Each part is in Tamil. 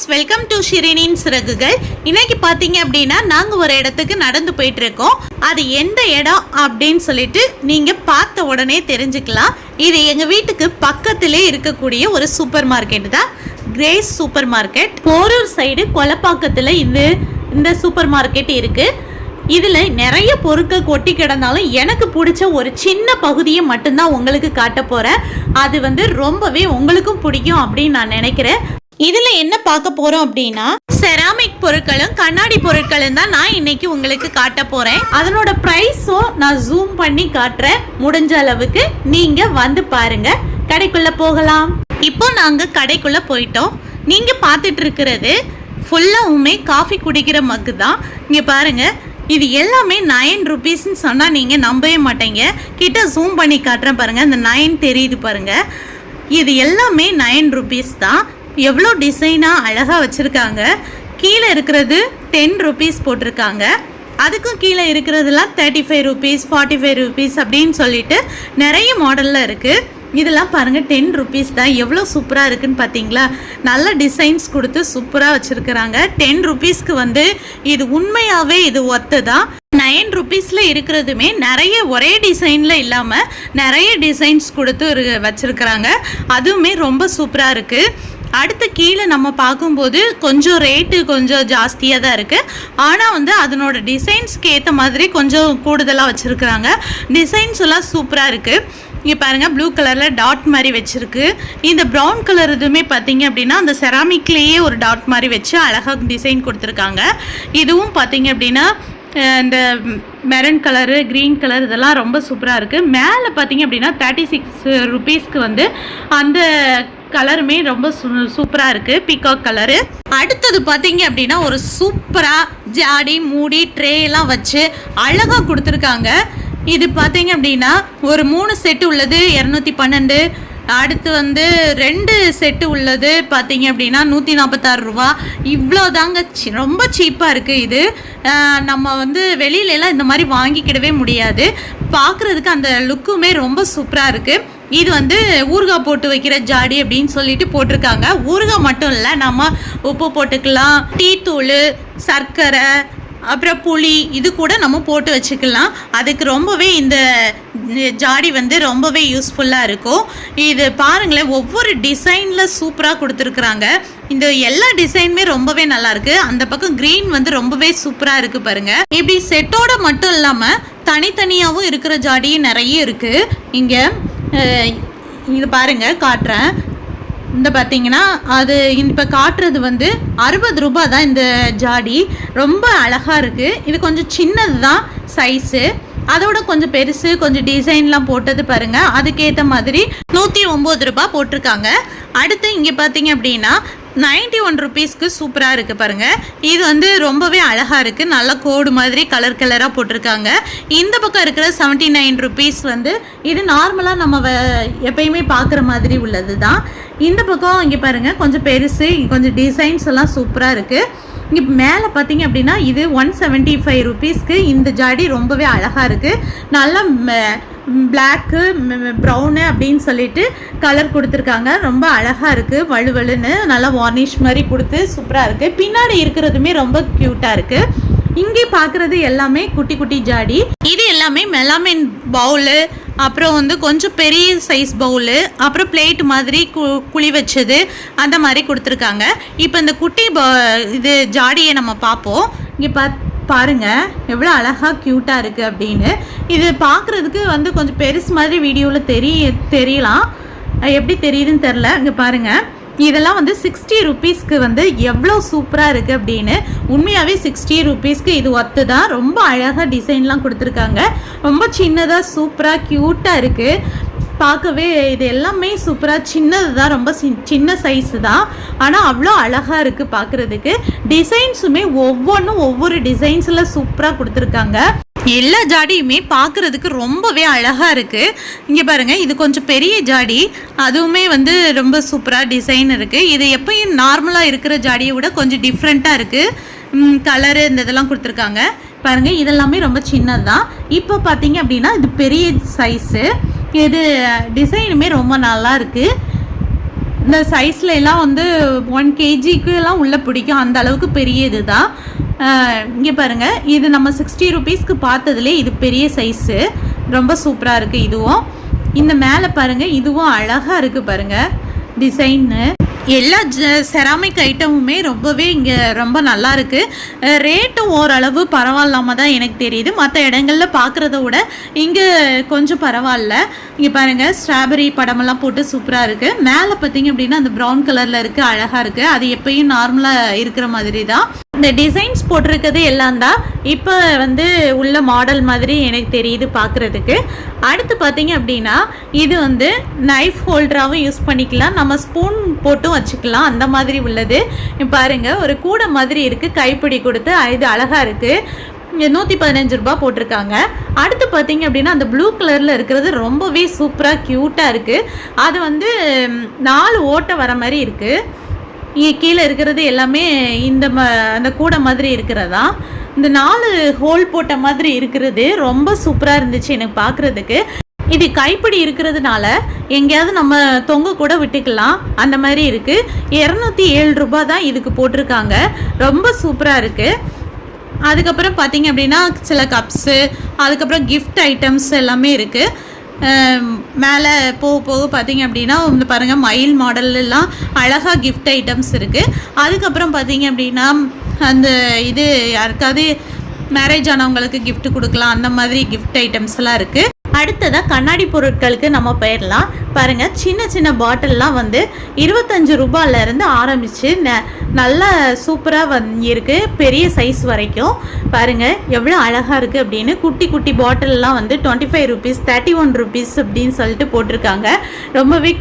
ஃப்ரெண்ட்ஸ், வெல்கம் டு ஷிரினின் சிறகுகள். இன்னைக்கு பார்த்தீங்க அப்படின்னா நாங்கள் ஒரு இடத்துக்கு நடந்து போயிட்டு இருக்கோம். அது எந்த இடம் அப்படின்னு சொல்லிட்டு நீங்கள் பார்த்த உடனே தெரிஞ்சுக்கலாம். இது எங்கள் வீட்டுக்கு பக்கத்திலே இருக்கக்கூடிய ஒரு சூப்பர் மார்க்கெட் தான், Grace supermarket. Porur side கொலப்பாக்கத்தில் இந்த சூப்பர் மார்க்கெட் இருக்குது. இதில் நிறைய பொருட்கள் கொட்டி கிடந்தாலும் எனக்கு பிடிச்ச ஒரு சின்ன பகுதியை மட்டும்தான் உங்களுக்கு காட்ட போகிறேன். அது ரொம்பவே உங்களுக்கும் பிடிக்கும் அப்படின்னு நான் நினைக்கிறேன். இதில் என்ன பார்க்க போகிறோம் அப்படின்னா செராமிக் பொருட்களும் கண்ணாடி பொருட்களும் தான் நான் இன்னைக்கு உங்களுக்கு காட்ட போகிறேன். அதனோட ப்ரைஸும் நான் ஜூம் பண்ணி காட்டுறேன். முடிஞ்ச அளவுக்கு நீங்கள் வந்து பாருங்க. கடைக்குள்ளே போகலாம். இப்போ நாங்கள் கடைக்குள்ளே போயிட்டோம். நீங்கள் பார்த்துட்டு இருக்கிறது ஃபுல்லாகவுமே காஃபி குடிக்கிற மக்கு தான். இங்கே பாருங்கள், இது எல்லாமே 9 ருபீஸ்ன்னு சொன்னால் நீங்கள் நம்பவே மாட்டீங்க. கிட்ட ஜூம் பண்ணி காட்டுறேன் பாருங்கள். இந்த 9 தெரியுது பாருங்கள். இது எல்லாமே 9 ருபீஸ் தான். எவ்வளோ டிசைனாக அழகாக வச்சுருக்காங்க. கீழே இருக்கிறது 10 ருபீஸ் போட்டிருக்காங்க. அதுக்கும் கீழே இருக்கிறதுலாம் 35 ருபீஸ், 45 ருபீஸ் அப்படின்னு சொல்லிட்டு நிறைய மாடலில் இருக்குது. இதெல்லாம் பாருங்கள் 10 ருபீஸ் தான். எவ்வளோ சூப்பராக இருக்குதுன்னு பார்த்தீங்களா? நல்ல டிசைன்ஸ் கொடுத்து சூப்பராக வச்சுருக்குறாங்க. 10 ருபீஸ்க்கு இது உண்மையாகவே இது ஒத்து தான். 9 ருபீஸில் இருக்கிறதுமே நிறைய ஒரே டிசைனில் இல்லாமல் நிறைய டிசைன்ஸ் கொடுத்து வச்சுருக்குறாங்க. அதுவுமே ரொம்ப சூப்பராக இருக்குது. அடுத்து கீழே நம்ம பார்க்கும்போது கொஞ்சம் ரேட்டு கொஞ்சம் ஜாஸ்தியாக தான் இருக்குது. ஆனால் அதனோட டிசைன்ஸ்க்கு ஏற்ற மாதிரி கொஞ்சம் கூடுதலாக வச்சுருக்குறாங்க. டிசைன்ஸ் எல்லாம் சூப்பராக இருக்குது. இங்கே பாருங்கள், ப்ளூ கலரில் டாட் மாதிரி வச்சுருக்கு. இந்த ப்ரௌன் கலர் இதுவுமே பார்த்தீங்க அப்படின்னா அந்த செராமிக்லேயே ஒரு டாட் மாதிரி வச்சு அழகாக டிசைன் கொடுத்துருக்காங்க. இதுவும் பார்த்தீங்க அப்படின்னா இந்த மெரூன் கலரு, க்ரீன் கலர் இதெல்லாம் ரொம்ப சூப்பராக இருக்குது. மேலே பார்த்தீங்க அப்படின்னா 36 ருபீஸ்க்கு அந்த கலருமே ரொம்ப சூப்பராக இருக்குது, பீகாக் கலரு. அடுத்தது பார்த்தீங்க அப்படின்னா ஒரு சூப்பராக ஜாடி, மூடி, ட்ரே எல்லாம் வச்சு அழகாக கொடுத்துருக்காங்க. இது பார்த்தீங்க அப்படின்னா ஒரு 3 செட்டு உள்ளது 212. அடுத்து 2 செட்டு உள்ளது பார்த்தீங்க அப்படின்னா 146 ரூபா. இவ்வளோ தாங்க, ரொம்ப சீப்பாக இருக்குது. இது நம்ம வெளியிலலாம் இந்த மாதிரி வாங்கிக்கிடவே முடியாது. பார்க்குறதுக்கு அந்த லுக்குமே ரொம்ப சூப்பராக இருக்குது. இது ஊறுகாய் போட்டு வைக்கிற ஜாடி அப்படின்னு சொல்லிட்டு போட்டிருக்காங்க. ஊறுகாய் மட்டும் இல்லை, நம்ம உப்பு போட்டுக்கலாம், டீ தூள், சர்க்கரை, அப்புறம் புளி இது கூட நம்ம போட்டு வச்சுக்கலாம். அதுக்கு ரொம்பவே இந்த ஜாடி ரொம்பவே யூஸ்ஃபுல்லாக இருக்கும். இது பாருங்களேன், ஒவ்வொரு டிசைனில் சூப்பராக கொடுத்துருக்குறாங்க. இந்த எல்லா டிசைனுமே ரொம்பவே நல்லாயிருக்கு. அந்த பக்கம் க்ரீன் ரொம்பவே சூப்பராக இருக்குது பாருங்கள். இப்படி செட்டோட மட்டும் இல்லாமல் தனித்தனியாகவும் இருக்கிற ஜாடியும் நிறைய இருக்குது. இங்கே இது பாருங்கள், காட்டுறேன். இந்த பார்த்தீங்கன்னா அது இப்போ காட்டுறது 60 ரூபா தான் இந்த ஜாடி. ரொம்ப அழகாக இருக்குது. இது கொஞ்சம் சின்னது தான் சைஸு. அதோட கொஞ்சம் பெருசு, கொஞ்சம் டிசைன்லாம் போட்டது பாருங்கள். அதுக்கேற்ற மாதிரி 109 ரூபா போட்டிருக்காங்க. அடுத்து இங்கே பார்த்தீங்க அப்படின்னா 91 ருபீஸ்க்கு சூப்பராக இருக்குது பாருங்கள். இது ரொம்பவே அழகாக இருக்குது. நல்ல கோடு மாதிரி கலர் கலராக போட்டிருக்காங்க. இந்த பக்கம் இருக்கிற 79 ருபீஸ் இது நார்மலாக நம்ம எப்பயுமே பார்க்குற மாதிரி உள்ளது தான். இந்த பக்கம் இங்கே பாருங்கள், கொஞ்சம் பெருசு, கொஞ்சம் டிசைன்ஸ் எல்லாம் சூப்பராக இருக்குது. இங்கே மேலே பார்த்தீங்க அப்படின்னா இது 175 ருபீஸ்க்கு இந்த ஜாடி ரொம்பவே அழகாக இருக்குது. நல்லா பிளாக்கு, ப்ரௌனு அப்படின்னு சொல்லிட்டு கலர் கொடுத்துருக்காங்க. ரொம்ப அழகாக இருக்குது. வலுவலுன்னு நல்லா வார்னிஷ் மாதிரி கொடுத்து சூப்பராக இருக்குது. பின்னாடி இருக்கிறதுமே ரொம்ப க்யூட்டாக இருக்குது. இங்கே பார்க்குறது எல்லாமே குட்டி குட்டி ஜாடி. இது எல்லாமே மெலாமின் பவுலு, அப்புறம் கொஞ்சம் பெரிய சைஸ் பவுலு, அப்புறம் பிளேட் மாதிரி குழி வச்சது அந்த மாதிரி கொடுத்துருக்காங்க. இப்போ இந்த குட்டி இது ஜாடியை நம்ம பார்ப்போம். இங்கே பாருங்கள் எவ்வளோ அழகாக க்யூட்டாக இருக்குது அப்படின்னு. இது பார்க்குறதுக்கு கொஞ்சம் பெருசு மாதிரி வீடியோவில் தெரியலாம். எப்படி தெரியுதுன்னு தெரில. இங்கே பாருங்கள், இதெல்லாம் 60 ருபீஸ்க்கு எவ்வளோ சூப்பராக இருக்குது அப்படின்னு. உண்மையாகவே 60 ருபீஸ்க்கு இது ஒத்து தான். ரொம்ப அழகாக டிசைன்லாம் கொடுத்துருக்காங்க. ரொம்ப சின்னதாக சூப்பராக க்யூட்டாக இருக்குது பார்க்கவே. இது எல்லாமே சூப்பராக சின்னது தான், ரொம்ப சின்ன சைஸு தான். ஆனால் அவ்வளோ அழகாக இருக்குது பார்க்குறதுக்கு. டிசைன்ஸுமே ஒவ்வொன்றும் ஒவ்வொரு டிசைன்ஸில் சூப்பராக கொடுத்துருக்காங்க. எல்லா ஜாடியுமே பார்க்குறதுக்கு ரொம்பவே அழகாக இருக்குது. இங்கே பாருங்கள், இது கொஞ்சம் பெரிய ஜாடி. அதுவுமே ரொம்ப சூப்பராக டிசைன் இருக்குது. இது எப்பயும் நார்மலாக இருக்கிற ஜாடியை விட கொஞ்சம் டிஃப்ரெண்ட்டாக இருக்குது. கலரு இந்த இதெல்லாம் கொடுத்துருக்காங்க பாருங்கள். இதெல்லாமே ரொம்ப சின்னது தான். இப்போ பார்த்தீங்க அப்படின்னா இது பெரிய சைஸு. இது டிசைனுமே ரொம்ப நல்லா இருக்குது. இந்த சைஸில் எல்லாம் வந்து 1 kgக்குலாம் உள்ளே பிடிக்கும், அந்த அளவுக்கு பெரிய இது தான். இங்கே பாருங்கள், இது நம்ம 60 rupeesக்கு பார்த்ததுலேயே இது பெரிய சைஸு, ரொம்ப சூப்பராக இருக்குது. இதுவும் இந்த மேலே பாருங்கள், இதுவும் அழகாக இருக்குது பாருங்கள் டிசைன்னு. எல்லா செராமிக் ஐட்டமுமே ரொம்பவே இங்கே ரொம்ப நல்லா இருக்குது. ரேட்டும் ஓரளவு பரவாயில்லாமல் தான் எனக்கு தெரியுது. மற்ற இடங்களில் பார்க்குறத விட இங்கே கொஞ்சம் பரவாயில்ல. இங்கே பாருங்கள், ஸ்ட்ராபெரி படமெல்லாம் போட்டு சூப்பராக இருக்குது. மேலே பார்த்தீங்க அப்படின்னா அந்த ப்ரௌன் கலரில் இருக்குது, அழகாக இருக்குது. அது எப்பயும் நார்மலாக இருக்கிற மாதிரி தான். இந்த டிசைன்ஸ் போட்டிருக்கிறது எல்லாம் தான் இப்போ வந்து உள்ள மாடல் மாதிரி எனக்கு தெரியுது பார்க்குறதுக்கு. அடுத்து பார்த்தீங்க அப்படின்னா இது வந்து நைஃப் ஹோல்டராகவும் யூஸ் பண்ணிக்கலாம், நம்ம ஸ்பூன் போட்டும் வச்சுக்கலாம், அந்த மாதிரி உள்ளது. பாருங்கள், ஒரு கூடை மாதிரி இருக்குது, கைப்பிடி கொடுத்து. இது அழகாக இருக்குது. 115 ரூபா போட்டிருக்காங்க. அடுத்து பார்த்தீங்க அப்படின்னா அந்த ப்ளூ கலரில் இருக்கிறது ரொம்பவே சூப்பராக க்யூட்டாக இருக்குது. அது வந்து 4 ஓட்டை வர மாதிரி இருக்குது. இங்கே கீழே இருக்கிறது எல்லாமே அந்த கூடை மாதிரி இருக்கிறதா. இந்த 4 ஹோல் போட்ட மாதிரி இருக்கிறது ரொம்ப சூப்பராக இருந்துச்சு எனக்கு பார்க்குறதுக்கு. இது கைப்பிடி இருக்கிறதுனால எங்கேயாவது நம்ம தொங்க கூட விட்டுக்கலாம், அந்த மாதிரி இருக்குது. 207 ரூபா தான் இதுக்கு போட்டிருக்காங்க. ரொம்ப சூப்பராக இருக்குது. அதுக்கப்புறம் பார்த்தீங்க அப்படின்னா சில கப்ஸு, அதுக்கப்புறம் கிஃப்ட் ஐட்டம்ஸ் எல்லாமே இருக்குது. மேலே போக போக பார்த்தீங்க அப்படின்னா இந்த பாருங்கள், மயில் மாடல்லாம் அழகாக கிஃப்ட் ஐட்டம்ஸ் இருக்குது. அதுக்கப்புறம் பார்த்தீங்க அப்படின்னா அந்த இது யாருக்காவது மேரேஜ் ஆனவங்களுக்கு கிஃப்ட் கொடுக்கலாம், அந்த மாதிரி கிஃப்ட் ஐட்டம்ஸ்லாம் இருக்குது. அடுத்ததாக கண்ணாடி பொருட்களுக்கு நம்ம போயிடலாம். பாருங்கள், சின்ன சின்ன பாட்டில்லாம் வந்து 25 ரூபாயிலேருந்து ஆரம்பித்து நல்லா சூப்பராக இருக்குது, பெரிய சைஸ் வரைக்கும். பாருங்கள் எவ்வளோ அழகாக இருக்குது அப்படின்னு. குட்டி குட்டி பாட்டில்லாம் வந்து 25 rupees, 31 rupees அப்படின்னு சொல்லிட்டு போட்டிருக்காங்க. ரொம்பவே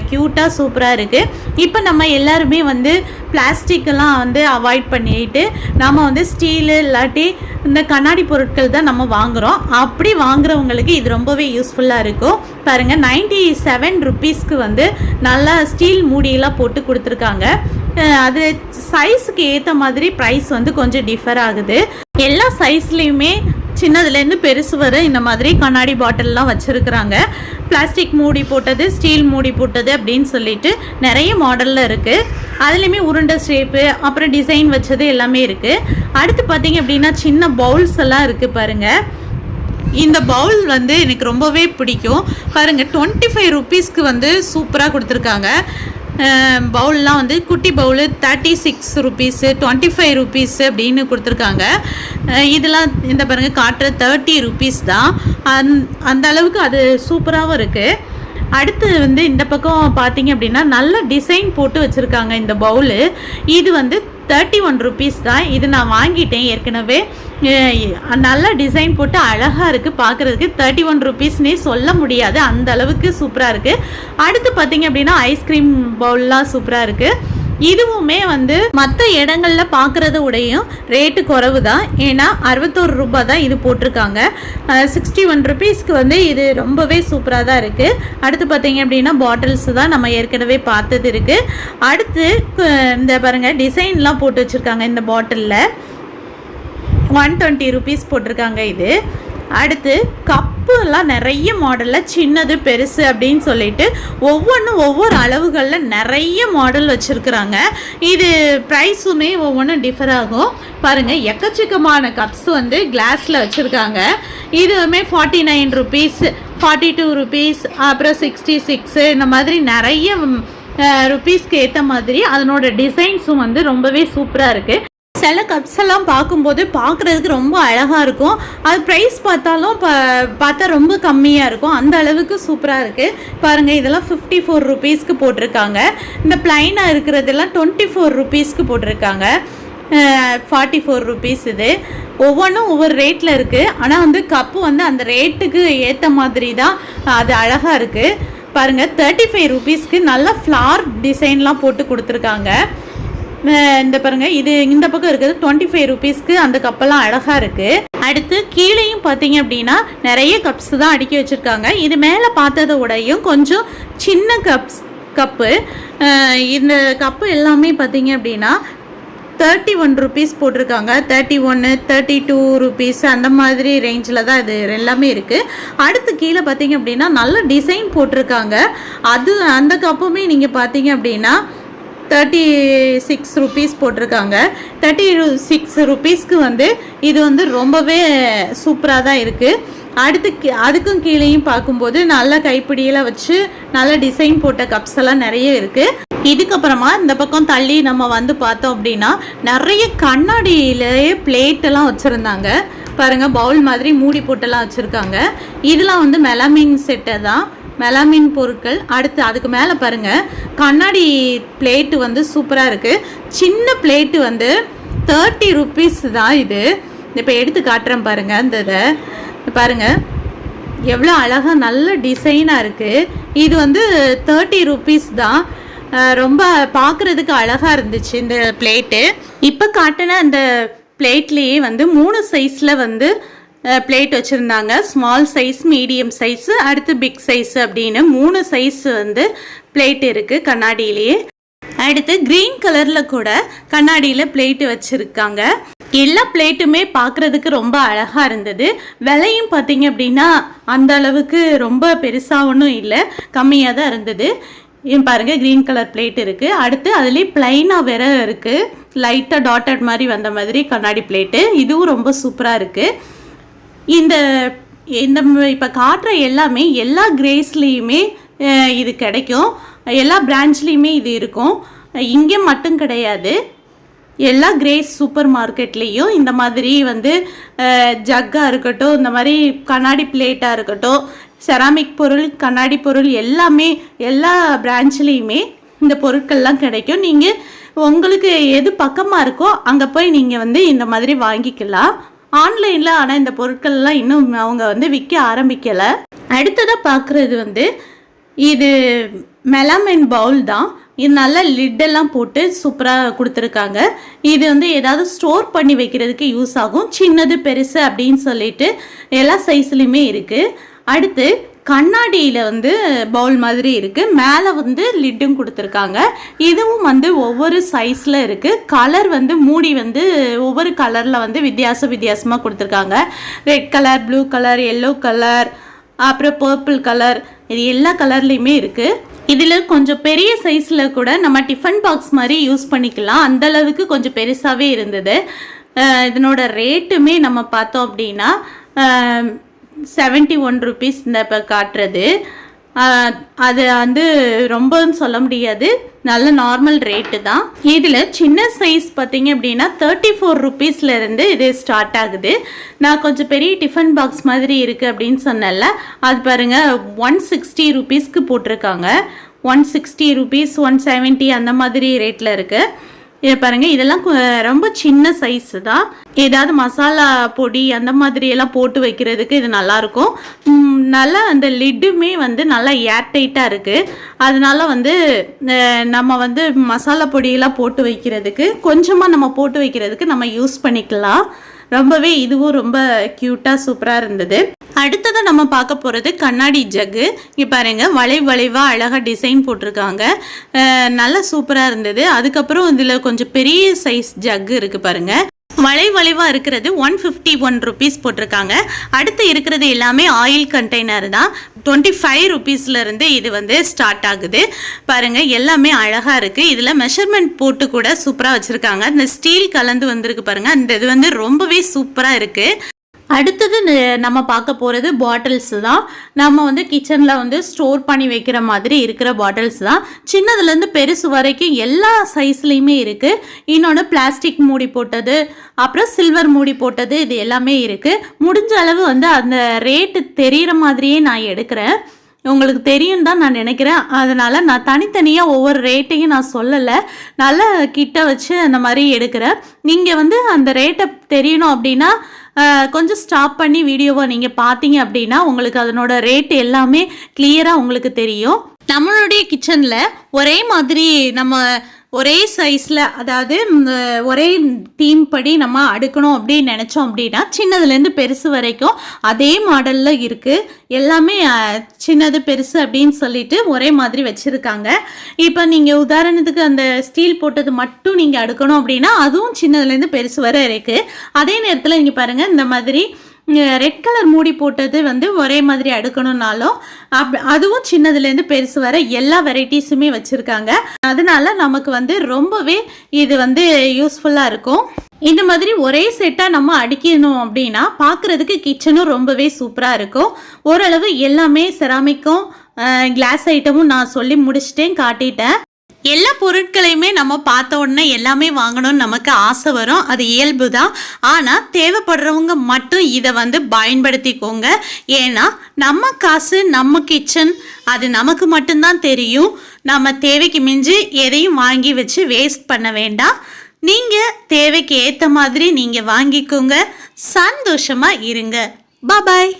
க்யூட்டாக சூப்பராக இருக்குது. இப்போ நம்ம எல்லாருமே வந்து பிளாஸ்டிக்கெல்லாம் வந்து அவாய்ட் பண்ணிட்டு நம்ம வந்து ஸ்டீலு இல்லாட்டி இந்த கண்ணாடி பொருட்கள் தான் நம்ம வாங்குகிறோம். அப்படி வாங்குறவங்களுக்கு இது ரொம்பவே யூஸ்ஃபுல்லாக இருக்கும். பாருங்கள், 97 rupeesக்கு வந்து நல்லா ஸ்டீல் மூடியெல்லாம் போட்டு கொடுத்துருக்காங்க. அது சைஸுக்கு ஏற்ற மாதிரி ப்ரைஸ் வந்து கொஞ்சம் டிஃபர் ஆகுது. எல்லா சைஸ்லேயுமே சின்னதுலேருந்து பெருசு வர இந்த மாதிரி கண்ணாடி பாட்டில்லாம் வச்சுருக்குறாங்க. பிளாஸ்டிக் மூடி போட்டது, ஸ்டீல் மூடி போட்டது அப்படின்னு சொல்லிட்டு நிறைய மாடலில் இருக்குது. அதுலேயுமே உருண்டை ஷேப்பு, அப்புறம் டிசைன் வச்சது எல்லாமே இருக்குது. அடுத்து பார்த்தீங்க அப்படின்னா சின்ன பவுல்ஸ் எல்லாம் இருக்குது பாருங்கள். இந்த பவுல் வந்து எனக்கு ரொம்பவே பிடிக்கும். பாருங்கள், 25 rupeesக்கு வந்து சூப்பராக கொடுத்துருக்காங்க. பவுல்லாம் வந்து குட்டி பவுலு 36 rupees, 25 rupees அப்படின்னு கொடுத்துருக்காங்க. இதெல்லாம் இந்த பாருங்கள் காட்டுற 30 rupees தான். அந்த அளவுக்கு அது சூப்பராகவும் இருக்குது. அடுத்து வந்து இந்த பக்கம் பார்த்தீங்க அப்படின்னா நல்ல டிசைன் போட்டு வச்சுருக்காங்க இந்த பவுலு. இது வந்து 31 rupees தான். இது நான் வாங்கிட்டேன் ஏற்கனவே. நல்ல டிசைன் போட்டு அழகாக இருக்குது பார்க்குறதுக்கு. 31 rupeesனே சொல்ல முடியாது, அந்த அளவுக்கு சூப்பராக இருக்குது. அடுத்து பார்த்தீங்க அப்படின்னா ஐஸ்கிரீம் பவுல்லாம் சூப்பராக இருக்குது. இதுவுமே வந்து மற்ற இடங்களில் பார்க்குறத உடையும் ரேட்டு குறைவு தான். ஏன்னா 61 ரூபா தான் இது போட்டிருக்காங்க. 61 rupeesக்கு வந்து இது ரொம்பவே சூப்பராக தான் இருக்குது. அடுத்து பார்த்தீங்க அப்படின்னா பாட்டில்ஸ் தான் நம்ம ஏற்கனவே பார்த்தது இருக்குது. அடுத்து இந்த பாருங்கள், டிசைன்லாம் போட்டு வச்சுருக்காங்க இந்த பாட்டிலில். 120 rupees போட்டிருக்காங்க இது. அடுத்து கப்புலாம் நிறைய மாடலில் சின்னது பெருசு அப்படின்னு சொல்லிட்டு ஒவ்வொன்றும் ஒவ்வொரு அளவுகளில் நிறைய மாடல் வச்சுருக்குறாங்க. இது ப்ரைஸுமே ஒவ்வொன்றும் டிஃபர் ஆகும். பாருங்கள், எக்கச்சக்கமான கப்ஸ் வந்து கிளாஸில் வச்சுருக்காங்க. இதுவுமே 49 rupees, 42 rupees, அப்புறம் 66, இந்த மாதிரி நிறைய ருப்பீஸ்க்கு ஏற்ற மாதிரி அதனோட டிசைன்ஸும் வந்து ரொம்பவே சூப்பராக இருக்குது. சில கப்ஸ் எல்லாம் பார்க்கும்போது பார்க்குறதுக்கு ரொம்ப அழகாக இருக்கும். அது ப்ரைஸ் பார்த்தாலும் பார்த்தா ரொம்ப கம்மியாக இருக்கும், அந்த அளவுக்கு சூப்பராக இருக்குது. பாருங்கள், இதெல்லாம் 54 rupeesக்கு போட்டிருக்காங்க. இந்த ப்ளைனாக இருக்கிறதெல்லாம் 24 rupeesக்கு போட்டிருக்காங்க. 44 rupees. இது ஒவ்வொன்றும் ஒவ்வொரு ரேட்டில் இருக்குது. ஆனால் வந்து கப்பு வந்து அந்த ரேட்டுக்கு ஏற்ற மாதிரி தான் அது அழகாக இருக்குது. பாருங்கள், 35 rupeesக்கு நல்ல ஃப்ளார் டிசைன்லாம் போட்டு கொடுத்துருக்காங்க. இந்த பாருங்கள், இது இந்த பக்கம் இருக்குது 25 rupeesக்கு. அந்த கப்பெல்லாம் அழகாக இருக்குது. அடுத்து கீழேயும் பார்த்தீங்க அப்படின்னா நிறைய கப்ஸ் தான் அடுக்கி வச்சுருக்காங்க. இது மேலே பார்த்ததை விடையும் கொஞ்சம் சின்ன கப்பு. இந்த கப்பு எல்லாமே பார்த்தீங்க அப்படின்னா 31 ருபீஸ் போட்டிருக்காங்க. 31, 32 ருபீஸ் அந்த மாதிரி ரேஞ்சில் தான் இது எல்லாமே இருக்குது. அடுத்து கீழே பார்த்தீங்க அப்படின்னா நல்ல டிசைன் போட்டிருக்காங்க. அது அந்த கப்புமே நீங்கள் பார்த்தீங்க அப்படின்னா 36 ருபீஸ் போட்டிருக்காங்க. 36 ருபீஸ்க்கு வந்து இது வந்து ரொம்பவே சூப்பராக தான் இருக்குது. அடுத்து அதுக்கும் கீழேயும் பார்க்கும்போது நல்ல கைப்பிடியில் வச்சு நல்ல டிசைன் போட்ட கப்ஸ் எல்லாம் நிறைய இருக்குது. இதுக்கப்புறமா இந்த பக்கம் தள்ளி நம்ம வந்து பார்த்தோம் அப்படின்னா நிறைய கண்ணாடியிலேயே பிளேட்டெல்லாம் வச்சுருந்தாங்க. பாருங்கள், பவுல் மாதிரி மூடி போட்டெல்லாம் வச்சுருக்காங்க. இதெல்லாம் வந்து மெலாமின் செட்டை தான், மெலாமின் பொருட்கள். அடுத்து அதுக்கு மேலே பாருங்கள் கண்ணாடி பிளேட்டு வந்து சூப்பராக இருக்குது. சின்ன பிளேட்டு வந்து 30 ருபீஸ் தான். இது இப்போ எடுத்து காட்டுறேன் பாருங்கள். இந்த இதை பாருங்கள் எவ்வளோ அழகாக நல்ல டிசைனாக இருக்குது. இது வந்து 30 ருபீஸ் தான். ரொம்ப பார்க்குறதுக்கு அழகாக இருந்துச்சு இந்த பிளேட்டு. இப்போ காட்டின அந்த பிளேட்லேயே வந்து 3 சைஸில் வந்து பிளேட் வச்சுருந்தாங்க. ஸ்மால் சைஸ், மீடியம் சைஸு, அடுத்து பிக் சைஸு அப்படின்னு 3 சைஸ் வந்து பிளேட் இருக்குது கண்ணாடியிலேயே. அடுத்து க்ரீன் கலரில் கூட கண்ணாடியில் பிளேட்டு வச்சுருக்காங்க. எல்லா பிளேட்டுமே பார்க்குறதுக்கு ரொம்ப அழகாக இருந்தது. விலையும் பார்த்தீங்க அப்படின்னா அந்த அளவுக்கு ரொம்ப பெருசாக ஒன்றும் இல்லை, கம்மியாக தான் இருந்தது. பாருங்கள் க்ரீன் கலர் பிளேட் இருக்குது. அடுத்து அதுலேயே ப்ளைனாக வேற இருக்குது, லைட்டாக டாட்டட் மாதிரி வந்த மாதிரி கண்ணாடி பிளேட்டு. இதுவும் ரொம்ப சூப்பராக இருக்குது. இந்த இப்போ காட்டுற எல்லாமே எல்லா கிரேஸ்லேயுமே இது கிடைக்கும். எல்லா பிரான்ச்லேயுமே இது இருக்கும். இங்கே மட்டும் கிடையாது, எல்லா கிரேஸ் சூப்பர் மார்க்கெட்லேயும் இந்த மாதிரி வந்து ஜக்காக இருக்கட்டும், இந்த மாதிரி கண்ணாடி பிளேட்டாக இருக்கட்டும், செராமிக் பொருள், கண்ணாடி பொருள் எல்லாமே எல்லா பிரான்ச்லேயுமே இந்த பொருட்கள்லாம் கிடைக்கும். நீங்கள் உங்களுக்கு எது பக்கமாக இருக்கோ அங்கே போய் நீங்கள் வந்து இந்த மாதிரி வாங்கிக்கலாம் ஆன்லைனில். ஆனால் இந்த பொருட்கள்லாம் இன்னும் அவங்க வந்து விற்க ஆரம்பிக்கலை. அடுத்ததாக பார்க்குறது வந்து இது மெலாமின் பவுல் தான். இது நல்லா லிட்டெல்லாம் போட்டு சூப்பராக கொடுத்துருக்காங்க. இது வந்து ஏதாவது ஸ்டோர் பண்ணி வைக்கிறதுக்கு யூஸ் ஆகும். சின்னது பெருசு அப்படின்னு சொல்லிட்டு எல்லா சைஸ்லையுமே இருக்குது. அடுத்து கண்ணாடியில் வந்து பவுல் மாதிரி இருக்குது, மேலே வந்து லிட்டும் கொடுத்துருக்காங்க. இதுவும் வந்து ஒவ்வொரு சைஸில் இருக்குது. கலர் வந்து மூடி வந்து ஒவ்வொரு கலரில் வந்து வித்தியாசமாக கொடுத்துருக்காங்க. Red colour, blue colour, yellow colour, அப்புறம் பர்பிள் கலர், இது எல்லா கலர்லேயுமே இருக்குது. இதில் கொஞ்சம் பெரிய சைஸில் கூட நம்ம டிஃபன் பாக்ஸ் மாதிரி யூஸ் பண்ணிக்கலாம். அந்தளவுக்கு கொஞ்சம் பெருசாகவே இருந்தது. இதனோட ரேட்டுமே நம்ம பார்த்தோம் அப்படின்னா 71 ருபீஸ் இந்த இப்போ காட்டுறது. அது வந்து ரொம்பன்னு சொல்ல முடியாது, நல்ல நார்மல் ரேட்டு தான். இதில் சின்ன சைஸ் பார்த்தீங்க அப்படின்னா 34 ருபீஸ்லேருந்து இது ஸ்டார்ட் ஆகுது. நான் கொஞ்சம் பெரிய டிஃபன் பாக்ஸ் மாதிரி இருக்குது அப்படின்னு சொன்னேன்ல, அது பாருங்கள் 160 ருபீஸ்க்கு போட்டிருக்காங்க. 160 ருபீஸ், 170 அந்த மாதிரி ரேட்டில் இருக்குது. இது பாருங்கள், இதெல்லாம் ரொம்ப சின்ன சைஸு தான். ஏதாவது மசாலா பொடி அந்த மாதிரியெல்லாம் போட்டு வைக்கிறதுக்கு இது நல்லாயிருக்கும். நல்லா அந்த லிட்டுமே வந்து நல்லா ஏர்டைட்டாக இருக்குது. அதனால வந்து நம்ம வந்து மசாலா பொடியெல்லாம் போட்டு வைக்கிறதுக்கு, கொஞ்சமாக நம்ம போட்டு வைக்கிறதுக்கு நம்ம யூஸ் பண்ணிக்கலாம். ரொம்பவே இதுவும் ரொம்ப க்யூட்டாக சூப்பராக இருந்தது. அடுத்ததை நம்ம பார்க்க போகிறது கண்ணாடி ஜக்கு. இங்கே பாருங்கள், வளைவாக அழகாக டிசைன் போட்டிருக்காங்க. நல்லா சூப்பராக இருந்தது. அதுக்கப்புறம் இதில் கொஞ்சம் பெரிய சைஸ் ஜக்கு இருக்குது பாருங்கள். வளைவாக இருக்கிறது 151 ருபீஸ் போட்டிருக்காங்க. அடுத்து இருக்கிறது எல்லாமே ஆயில் கண்டெய்னர் தான். 25 ருபீஸ்லேருந்து இது வந்து ஸ்டார்ட் ஆகுது. பாருங்கள், எல்லாமே அழகாக இருக்குது. இதில் மெஷர்மெண்ட் போட்டு கூட சூப்பராக வச்சுருக்காங்க. இந்த ஸ்டீல் கலந்து வந்திருக்கு பாருங்கள், அந்த இது வந்து ரொம்பவே சூப்பராக இருக்குது. அடுத்தது நம்ம பார்க்க போகிறது பாட்டில்ஸ் தான். நம்ம வந்து கிச்சனில் வந்து ஸ்டோர் பண்ணி வைக்கிற மாதிரி இருக்கிற பாட்டில்ஸ் தான். சின்னதுலேருந்து பெருசு வரைக்கும் எல்லா சைஸ்லேயுமே இருக்குது. இன்னொன்று பிளாஸ்டிக் மூடி போட்டது, அப்புறம் சில்வர் மூடி போட்டது, இது எல்லாமே இருக்குது. முடிஞ்ச அளவு வந்து அந்த ரேட்டு தெரிகிற மாதிரியே நான் எடுக்கிறேன். உங்களுக்கு தெரியும் தான் நான் நினைக்கிறேன். அதனால் நான் தனித்தனியாக ஒவ்வொரு ரேட்டையும் நான் சொல்லலை, நல்லா கிட்ட வச்சு அந்த மாதிரி எடுக்கிறேன். நீங்கள் வந்து அந்த ரேட்டை தெரியணும் அப்படின்னா கொஞ்சம் ஸ்டாப் பண்ணி வீடியோவை நீங்கள் பார்த்தீங்க அப்படின்னா உங்களுக்கு அதனோட ரேட் எல்லாமே கிளியராக உங்களுக்கு தெரியும். நம்மளுடைய கிச்சனில் ஒரே மாதிரி நம்ம ஒரே சைஸில், அதாவது ஒரே தீம் படி நம்ம அடுக்கணும் அப்படின்னு நினச்சோம் அப்படின்னா சின்னதுலேருந்து பெருசு வரைக்கும் அதே மாடலில் இருக்குது. எல்லாமே சின்னது பெருசு அப்படின்னு சொல்லிட்டு ஒரே மாதிரி வச்சுருக்காங்க. இப்போ நீங்கள் உதாரணத்துக்கு அந்த ஸ்டீல் போட்டது மட்டும் நீங்கள் அடுக்கணும் அப்படின்னா அதுவும் சின்னதுலேருந்து பெருசு வரை இருக்குது. அதே நேரத்தில் இங்கே பாருங்கள், இந்த மாதிரி ரெட் கலர் மூடி போட்டது ஒரே மாதிரி அடுக்கணும்னாலும் அதுவும் சின்னதுலேருந்து பெருசு வர எல்லா வெரைட்டிஸுமே வச்சுருக்காங்க. அதனால நமக்கு ரொம்பவே இது யூஸ்ஃபுல்லாக இருக்கும். இந்த மாதிரி ஒரே செட்டாக நம்ம அடிக்கணும் அப்படின்னா பார்க்குறதுக்கு கிச்சனும் ரொம்பவே சூப்பராக இருக்கும். ஓரளவு எல்லாமே செராமிக்கும் கிளாஸ் ஐட்டமும் நான் சொல்லி முடிச்சிட்டேன், காட்டிட்டேன். எல்லா பொருட்களையுமே நம்ம பார்த்த உடனே எல்லாமே வாங்கணும்னு நமக்கு ஆசை வரும், அது இயல்பு தான். ஆனால் தேவைப்படுறவங்க மட்டும் இதை பயன்படுத்திக்கோங்க. ஏன்னா நம்ம காசு நம்ம கிச்சன், அது நமக்கு மட்டும்தான் தெரியும். நம்ம தேவைக்கு மிஞ்சி எதையும் வாங்கி வச்சு வேஸ்ட் பண்ண வேண்டாம். நீங்கள் தேவைக்கு ஏற்ற மாதிரி நீங்கள் வாங்கிக்கோங்க, சந்தோஷமாக இருங்க. பாய்.